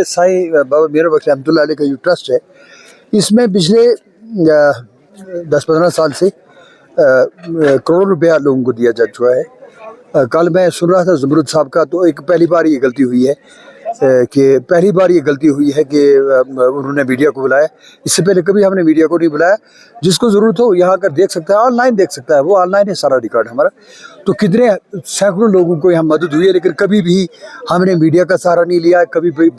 साईं बाबा मीरा बख्श रहमतुल्लाह अलैह का जो ट्रस्ट है, इसमें पिछले 10-15 साल से करोड़ों रुपया लोगों को दिया जा चुका है। कल मैं सुन रहा था ज़मरुद साहब का, तो एक पहली बार ये गलती हुई है कि उन्होंने मीडिया को बुलाया। इससे पहले कभी हमने मीडिया को नहीं बुलाया। जिसको ज़रूरत हो यहाँ कर देख सकता है, ऑनलाइन देख सकता है, वो ऑनलाइन है सारा रिकॉर्ड हमारा। तो कितने सैकड़ों लोगों को यहाँ मदद हुई है, लेकिन कभी भी हमने मीडिया का सहारा नहीं लिया, कभी भी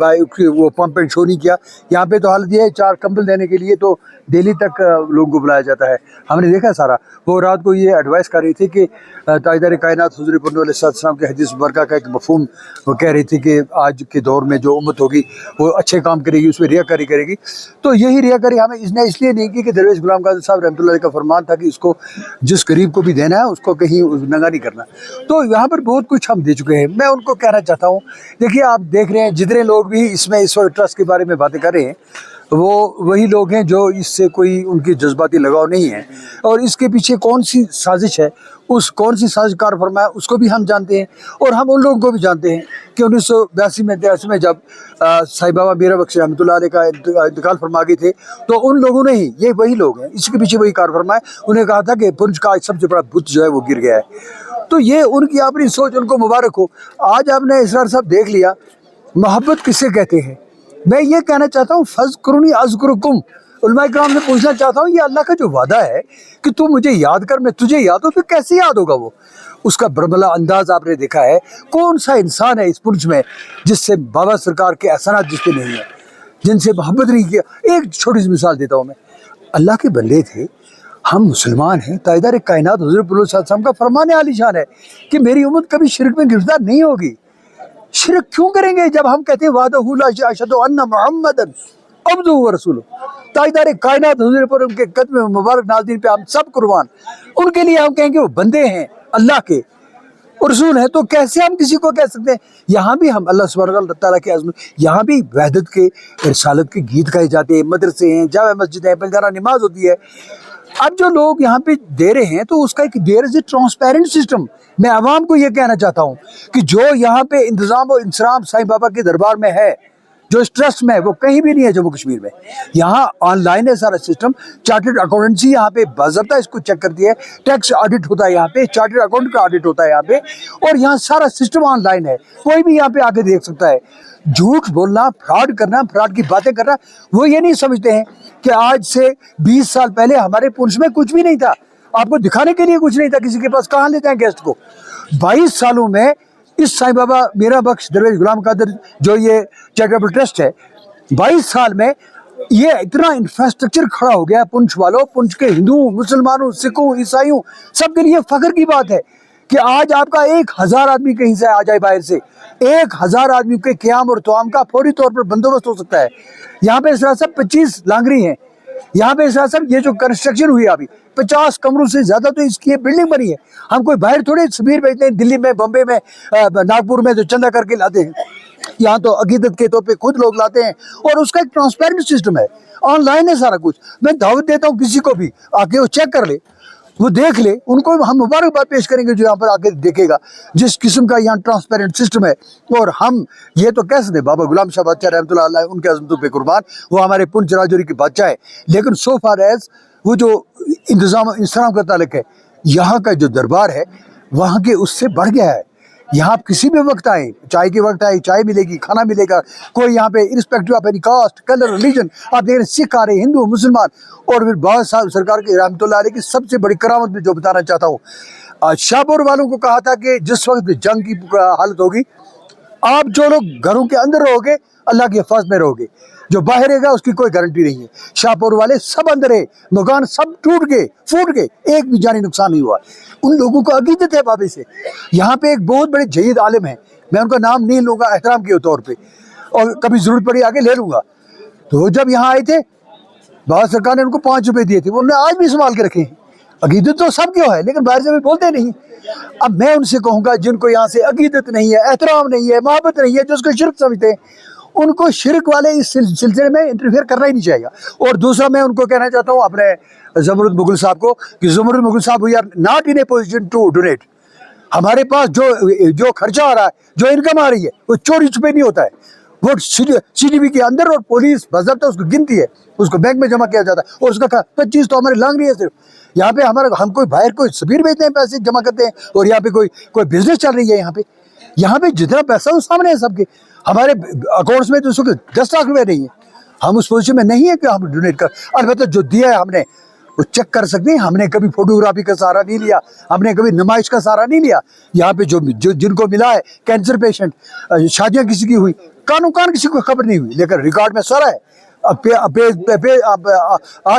वो पंप एंड शो नहीं किया। यहाँ पे तो हालत ये है, 4 कंबल देने के लिए तो दिल्ली तक लोगों को बुलाया जाता है। हमने देखा सारा। वो रात को ये एडवाइस कर रही थी कि ताजदार कायनात हुज़ूर अलैहिस्सलाम के हदीस मुबारका का एक मफ़हूम वो कह रही थी कि आज के दौर में जो उम्मत होगी वो अच्छे काम करेगी, उसमें रियाकारी करेगी। तो यही रियाकारी हमें इसने इसलिए नहीं की कि दरवेश गुलाम कादिर साहब रहमतुल्लाह अलैह का फरमान था कि इसको जिस गरीब को भी देना है उसको कहीं नंगा नहीं करना। तो यहाँ पर बहुत कुछ हम दे चुके हैं। मैं उनको कहना चाहता हूँ, देखिए आप देख रहे हैं जितने लोग भी इसमें इस वक्त ट्रस्ट के बारे में बातें कर रहे हैं, वो वही लोग हैं जो इससे कोई उनकी जज्बाती लगाव नहीं है। और इसके पीछे कौन सी साजिश है, कौन सी साजिश कार फरमा है, उसको भी हम जानते हैं। और हम उन लोगों को भी जानते हैं कि 1982 में 83 में जब साईं बाबा मीरा बख्श रहमतुल्लाह अलैह का इंतकाल फरमा गए थे, तो उन लोगों ने ही, ये वही लोग हैं, इसके पीछे वही कार फरमा है। उन्हें कहा था कि पुंछ का सबसे बड़ा बुत जो है वो गिर गया है। तो ये उनकी अपनी सोच, उनको मुबारक हो। आज आपने इसरार साहब देख लिया, मोहब्बत किसे कहते हैं। मैं ये कहना चाहता हूँ, फ़ज़्कुरूनी अज़्कुरुकुम। उलमा इकराम से पूछना चाहता हूँ, ये अल्लाह का जो वादा है कि तू मुझे याद कर, मैं तुझे याद हो, तो कैसे याद होगा वो? उसका बरमला अंदाज आपने देखा है। कौन सा इंसान है इस पुंछ में जिससे बाबा सरकार के एहसानात जिस पे नहीं है, जिनसे मोहब्बत नहीं किया। एक छोटी सी मिसाल देता हूँ मैं। अल्लाह के बंदे थे, हम मुसलमान हैं। ताजदार कायनात हुज़ूर सल्लल्लाहु अलैहि वसल्लम का फरमान आलीशान है कि मेरी उम्मत कभी शिरक में गिरफ्तार नहीं होगी। शिरक क्यों करेंगे जब हम कहते हैं वादहू ला अशहदु अन्ना मुहम्मदन अब्दुहु व रसूलुहु। ताजदार कायनात हुज़ूर पर उनके कदम मुबारक नाज़रीन पे हम सब कुर्बान। उनके लिए हम कहेंगे वो बंदे हैं अल्लाह के और रसूल हैं, तो कैसे हम किसी को कह सकते हैं? यहाँ भी हम अल्लाह सुब्हानहू व तआला के अज़्म, यहाँ भी वहदत के, रिसालत के गीत गाए जाते हैं, मदरसे हैं, जामे मस्जिद है, बंजारा नमाज होती है। अब जो लोग यहाँ पे दे रहे हैं, तो उसका एक there is a transparent system. मैं आवाम को ये कहना चाहता हूँ कि जो यहाँ पे इंतज़ाम और इंसराम साईं बाबा के दरबार में है, जो इस ट्रस्ट में है, वो कहीं भी नहीं है जम्मू कश्मीर में। यहाँ ऑनलाइन है सारा सिस्टम। चार्टर्ड अकाउंटेंसी यहाँ पे बाज़ाब्ता इसको चेक करती है। टैक्स ऑडिट होता है यहाँ पे, चार्टर्ड अकाउंट का ऑडिट होता है यहाँ पे, और यहाँ सारा सिस्टम ऑनलाइन है। कोई भी यहाँ पे आके देख सकता है। झूठ बोलना, फ्रॉड करना, फ्रॉड की बातें करना, वो ये नहीं समझते हैं कि आज से 20 साल पहले हमारे पुंछ में कुछ भी नहीं था, आपको दिखाने के लिए कुछ नहीं था किसी के पास। कहाँ ले जाएं गेस्ट को? 22 सालों में इस साईं बाबा मीरा बख्श दरवेश गुलाम कादिर जो ये चैरिटेबल ट्रस्ट है, 22 साल में ये इतना इंफ्रास्ट्रक्चर खड़ा हो गया। पुंछ वालों, पुंछ के हिंदुओं, मुसलमानों, सिखों, ईसाइयों, सबके लिए फ़ख्र की बात है कि आज आपका 1000 आदमी कहीं से आ जाए बाहर से, 1000 आदमी के क़याम और तवाम का फौरी तौर पर बंदोबस्त हो सकता है। यहाँ पे इस तरह से 25 लांगरी हैं। यहाँ पे इस तरह से ये जो कंस्ट्रक्शन हुई अभी, 50 कमरों से ज़्यादा तो इसकी बिल्डिंग बनी है। हम कोई बाहर थोड़े तस्वीर भेजते हैं, दिल्ली में, बम्बे में, नागपुर में, जो चंदा करके लाते हैं। यहाँ तो अकीदत के तौर पे खुद लोग लाते हैं, और उसका एक ट्रांसपेरेंट सिस्टम है, ऑनलाइन है सारा कुछ। मैं दावत देता हूँ किसी को भी आके वो चेक कर ले, वो देख ले, उनको हम मुबारकबाद पेश करेंगे जो यहाँ पर आके देखेगा जिस किस्म का यहाँ ट्रांसपेरेंट सिस्टम है। और हम ये तो कह सकते, बाबा गुलाम शाह बादशाह रहमतुल्लाह अलैह उनके अज़मतों पे कुर्बान, वो हमारे पुंछ राजौरी की बादशाह है, लेकिन सो फार एज वो जो इंतज़ाम का ताल्लुक है, यहाँ का जो दरबार है वहाँ के उससे बढ़ गया है। यहाँ आप किसी भी वक्त आए, चाय के वक्त आए, चाय मिलेगी, खाना मिलेगा। कोई यहाँ पे irrespective of any caste, colour, religion, आप देख रहे सिख आ रहे, हिंदू, मुसलमान। और फिर बाबा साहब सरकार के रहमतुल्लाह अलैह की सबसे बड़ी करामत में जो बताना चाहता हूँ, शाहपुर वालों को कहा था कि जिस वक्त जंग की हालत होगी, आप जो लोग घरों के अंदर रहोगे अल्लाह के हिफाज़त में रहोगे, जो बाहर रहेगा उसकी कोई गारंटी नहीं है। शाहपुर वाले सब अंदर है, मकान सब टूट गए, फूट गए, एक भी जानी नुकसान नहीं हुआ। उन लोगों को अकीदत है बाबे से। यहाँ पे एक बहुत बड़े जयीद आलिम है, मैं उनका नाम नहीं लूँगा एहतराम के तौर पे, और कभी ज़रूरत पड़ी आगे ले लूँगा। तो जब यहाँ आए थे, बाबा सरकार ने उनको 5 रुपये दिए थे, उन्होंने आज भी संभाल के रखे हैं। अकीदत तो सब क्यों है, लेकिन बाहर से भी बोलते नहीं। अब मैं उनसे कहूँगा जिनको यहाँ से अकीदत नहीं है, एहतराम नहीं है, मोहब्बत नहीं है, जो उसको शिरक समझते हैं, उनको शिरक वाले इस सिलसिले में इंटरफेयर करना ही नहीं चाहिए। और दूसरा मैं उनको कहना चाहता हूँ अपने ज़मरुद मुगल साहब को कि ज़मरुद मुगल साहब, we are not in a position to donate. हमारे पास जो खर्चा आ रहा है, जो इनकम आ रही है, वो चोरी छुपे नहीं होता है। वो CDB के अंदर, और पुलिस बाज़ाब्ता उसको गिनती है, उसको बैंक में जमा किया जाता है, और उसका 25 तो हमारे लांग रही है सिर्फ। यहाँ पे हम कोई बाहर कोई सबीर भेजते हैं, पैसे जमा करते हैं, और यहाँ पे कोई बिजनेस चल रही है। यहाँ पे जितना पैसा वो सामने है सबके, हमारे अकाउंट्स में तो उसको 10 लाख रुपए नहीं है। हम उस पोजीशन में नहीं है कि हम डोनेट कर, अलबत्ता जो दिया है हमने वो चेक कर सकते हैं। हमने कभी फोटोग्राफी का सहारा नहीं लिया, हमने कभी नुमाइश का सहारा नहीं लिया। यहाँ पे जो जिनको मिला है, कैंसर पेशेंट, शादियाँ किसी की हुई, कान किसी को खबर नहीं हुई, लेकिन रिकॉर्ड में सारा है। ऑन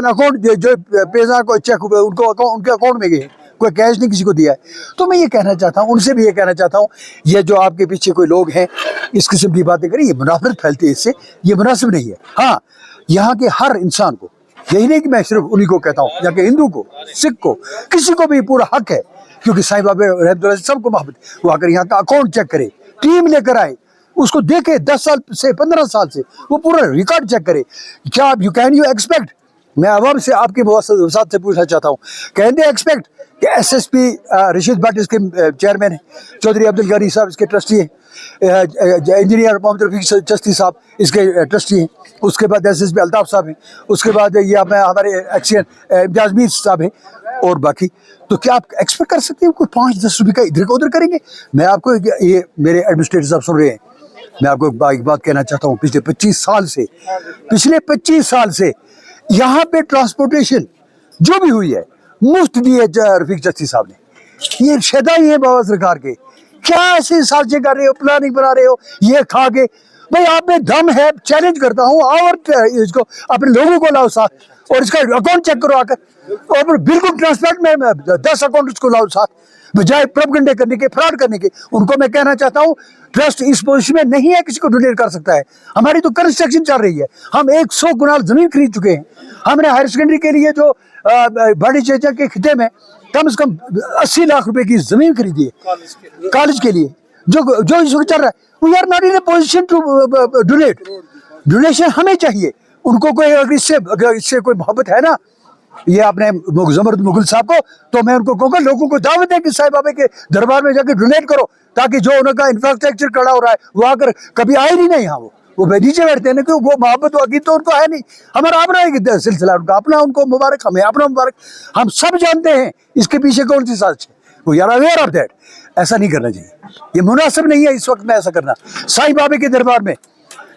अकाउंट जो पैसा को चेक हुए उनके अकाउंट में गए, कोई कैश नहीं किसी को दिया है। तो मैं ये कहना चाहता हूँ, उनसे भी ये कहना चाहता हूँ, ये जो आपके पीछे कोई लोग हैं इस किस्म की बातें करें, ये मुनाफरत फैलती है, इससे ये मुनासिब नहीं है। हाँ, यहाँ के हर इंसान को, यही नहीं कि मैं सिर्फ उन्हीं को कहता हूँ, यहाँ के हिंदू को, सिख को, किसी को भी पूरा हक है, क्योंकि साईं बाबा रहमतुल्लाह सबको मोहब्बत। वो आकर यहाँ का अकाउंट चेक करे, टीम लेकर आए, उसको देखे 10 साल से 15 साल से, वो पूरा रिकॉर्ड चेक करे। क्या आप यू एक्सपेक्ट, मैं आवाम से आपके वसात से पूछना चाहता हूँ, कैन दे एक्सपेक्ट कि SSP रशीद भट्ट इसके चेयरमैन हैं, चौधरी अब्दुल गनी साहब इसके ट्रस्टी हैं, इंजीनियर मोहम्मद रफीक चिश्ती साहब इसके ट्रस्टी हैं, उसके बाद SSP अल्ताफ साहब हैं, उसके बाद ये हमारे एक्सियन इम्तियाज़ मीर साहब हैं, और बाकी। तो क्या आप एक्सपेक्ट कर सकते हैं कोई 5-10 रुपये का इधर का उधर करेंगे? मैं आपको, ये मेरे एडमिनिस्ट्रेटर साहब सुन रहे हैं, मैं आपको एक बात कहना चाहता हूँ, पिछले 25 साल से यहाँ पे ट्रांसपोर्टेशन जो भी हुई है मुफ्त दी है रफीक चिश्ती साहब ने। ये शैतानी है बाबा सरकार के, क्या ऐसे साजिशें कर रहे हो, प्लानिंग बना रहे हो, ये खा के। भाई आप में दम है, चैलेंज करता हूँ, और इसको अपने लोगों को लाओ साथ, और इसका अकाउंट चेक करो आकर, और बिल्कुल ट्रांसपेरेंट में 10 अकाउंट को लाओ साथ, बजाय प्रोपगेंडे करने के, फ्रॉड करने के। उनको मैं कहना चाहता हूँ, ट्रस्ट इस पोजीशन में नहीं है किसी को डोनेट कर सकता है। हमारी तो कंस्ट्रक्शन चल रही है, हम 100 गुनाल जमीन खरीद चुके हैं। हमने हायर सेकेंडरी के लिए जो बड़ी चेचा के खिते में कम से कम 80 लाख रुपए की जमीन खरीदी है कॉलेज के लिए, जो इस वक्त चल रहा है। We are not in a position to donate, donation हमें चाहिए। उनको कोई अगर इससे कोई मोहब्बत है ना, ये आपने ज़मरुद मुगल साहब को, तो मैं उनको कहूँगा लोगों को दावत है कि साईं बाबा के दरबार में जाकर डोनेट करो, ताकि जो उनका इंफ्रास्ट्रक्चर खड़ा हो रहा है वो आकर कभी आए ही नहीं। यहाँ वो नीचे बैठते हैं ना, क्योंकि वो मोहब्बत होगी तो उनको है नहीं। हमारा अपना एक सिलसिला, उनका अपना, उनको मुबारक, हमें अपना मुबारक। हम सब जानते हैं इसके पीछे कौन सी साजिश है, वो यार अवेयर ऑफ दैट। ऐसा नहीं करना चाहिए, ये मुनासिब नहीं है इस वक्त में ऐसा करना। साईं बाबा के दरबार में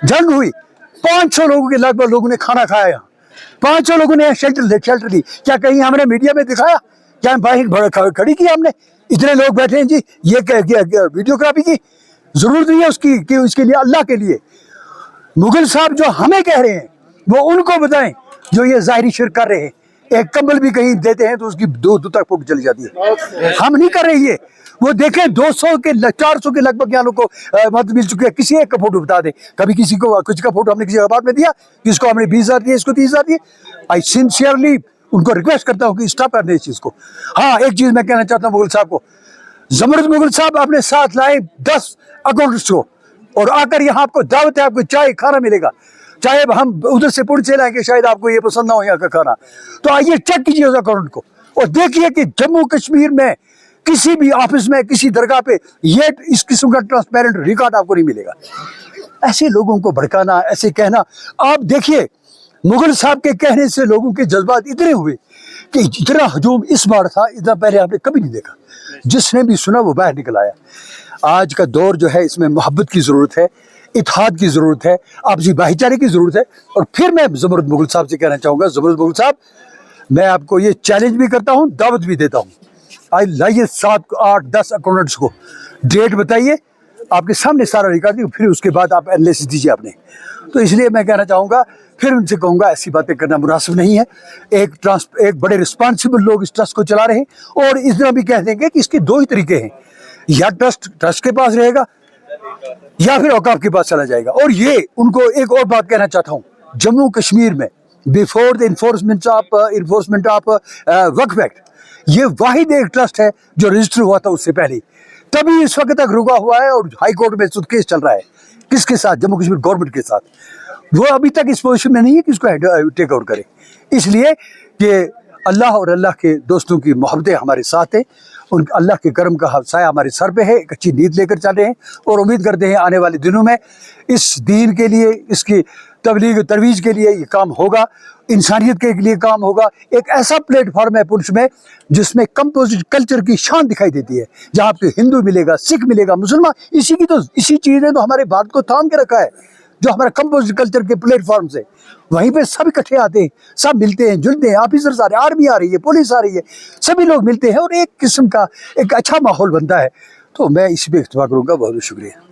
जंग हुई, 500 लोगों के लगभग लोगों ने खाना खाया, यहाँ 500 लोगों ने शेल्टर ली। क्या कहीं हमने मीडिया में दिखाया? क्या बाइक खड़ी की हमने? इतने लोग बैठे हैं जी, ये वीडियोग्राफी की जरूरत नहीं है उसकी, कि उसके लिए अल्लाह के लिए मुगल साहब जो हमें कह रहे हैं वो उनको बताएं जो ये जाहिरी शिरक कर रहे हैं। एक कंबल भी कहीं देते हैं तो उसकी दूर तक फोटो चली जाती है। हम नहीं कर रहे ये, वो देखें 200 के 400 के लगभग यहाँ लोग को मदद मिल चुकी है। किसी एक का फोटो बता दे, कभी किसी को कुछ का फोटो हमने किसी अखबार में दिया, किसको हमने 20,000 दिए, इसको 30,000 दिए। आई सिंसियरली उनको रिक्वेस्ट करता हूँ कि स्टॉप कर दे इस चीज़ को। हाँ, एक चीज़ मैं कहना चाहता हूँ मुगल साहब को, ज़मरुद मुगल साहब अपने साथ लाए 10 अकाउंट्स को, और आकर यहाँ आपको दावत है, आपको चाय खाना मिलेगा। चाहे हम उधर से पुणे से लाएंगे, शायद आपको ये पसंद ना हो यहाँ का खाना, तो आइए चेक कीजिए उस अकाउंट को और देखिए कि जम्मू कश्मीर में किसी भी ऑफिस में, किसी दरगाह पे ये इस किस्म का ट्रांसपेरेंट रिकॉर्ड आपको नहीं मिलेगा। ऐसे लोगों को भड़काना, ऐसे कहना, आप देखिए मुगल साहब के कहने से लोगों के जज्बात इतने हुए कि इतना हजूम इस बार था, इतना पहले आपने कभी नहीं देखा। जिसने भी सुना वो बाहर निकल आया। आज का दौर जो है, इसमें मोहब्बत की ज़रूरत है, इत्तेहाद की ज़रूरत है, आपसी भाईचारे की ज़रूरत है। और फिर मैं ज़मरुद मुगल साहब से कहना चाहूँगा, ज़मरुद मुगल साहब, मैं आपको ये चैलेंज भी करता हूँ, दावत भी देता हूँ। आज लाइए 7, 8, 10 अकाउंटेंट्स को डेट बताइए, आपके सामने सारा रिकॉर्ड दिए, फिर उसके बाद आप एनालिसिस दीजिए आपने। तो इसलिए मैं कहना चाहूँगा, फिर उनसे कहूँगा ऐसी बातें करना मुनासिब नहीं है। एक बड़े रिस्पॉन्सिबल लोग इस ट्रस्ट को चला रहे हैं, और इस तरह भी कह देंगे कि इसके 2 ही तरीके हैं, या ट्रस्ट के पास रहेगा या फिर औकाफ के पास चला जाएगा। और ये उनको एक और बात कहना चाहता हूँ, जम्मू कश्मीर में before the enforcement of Waqf act, ये वाहिद एक ट्रस्ट है जो रजिस्टर हुआ था उससे पहले, तभी इस वक्त तक रुका हुआ है और हाई कोर्ट में केस चल रहा है। किसके साथ? जम्मू कश्मीर गवर्नमेंट के साथ। वो अभी तक इस पोजीशन में नहीं है कि इसको टेक ओवर करे, इसलिए कि अल्लाह और अल्लाह के दोस्तों की मोहब्बतें हमारे साथ हैं। उन अल्लाह के करम का साया हमारे सर पे है, एक अच्छी नींद लेकर चल रहे हैं और उम्मीद करते हैं आने वाले दिनों में इस दीन के लिए, इसकी तबलीग तरवीज के लिए ये काम होगा, इंसानियत के लिए काम होगा। एक ऐसा प्लेटफॉर्म है पुंछ में जिसमें कंपोजिट कल्चर की शान दिखाई देती है, जहाँ पे हिंदू मिलेगा, सिख मिलेगा, मुसलमान, इसी चीज़ ने तो हमारे भारत को थाम के रखा है, जो हमारा कंपोजिट कल्चर के प्लेटफॉर्म से। वहीं पे सब इकट्ठे आते हैं, सब मिलते हैं, जुलते हैं, ऑफिसर्स आ रहे हैं, आर्मी आ रही है, पुलिस आ रही है, सभी लोग मिलते हैं और एक किस्म का एक अच्छा माहौल बनता है। तो मैं इसी पे इत्तेफाक करूँगा। बहुत बहुत शुक्रिया।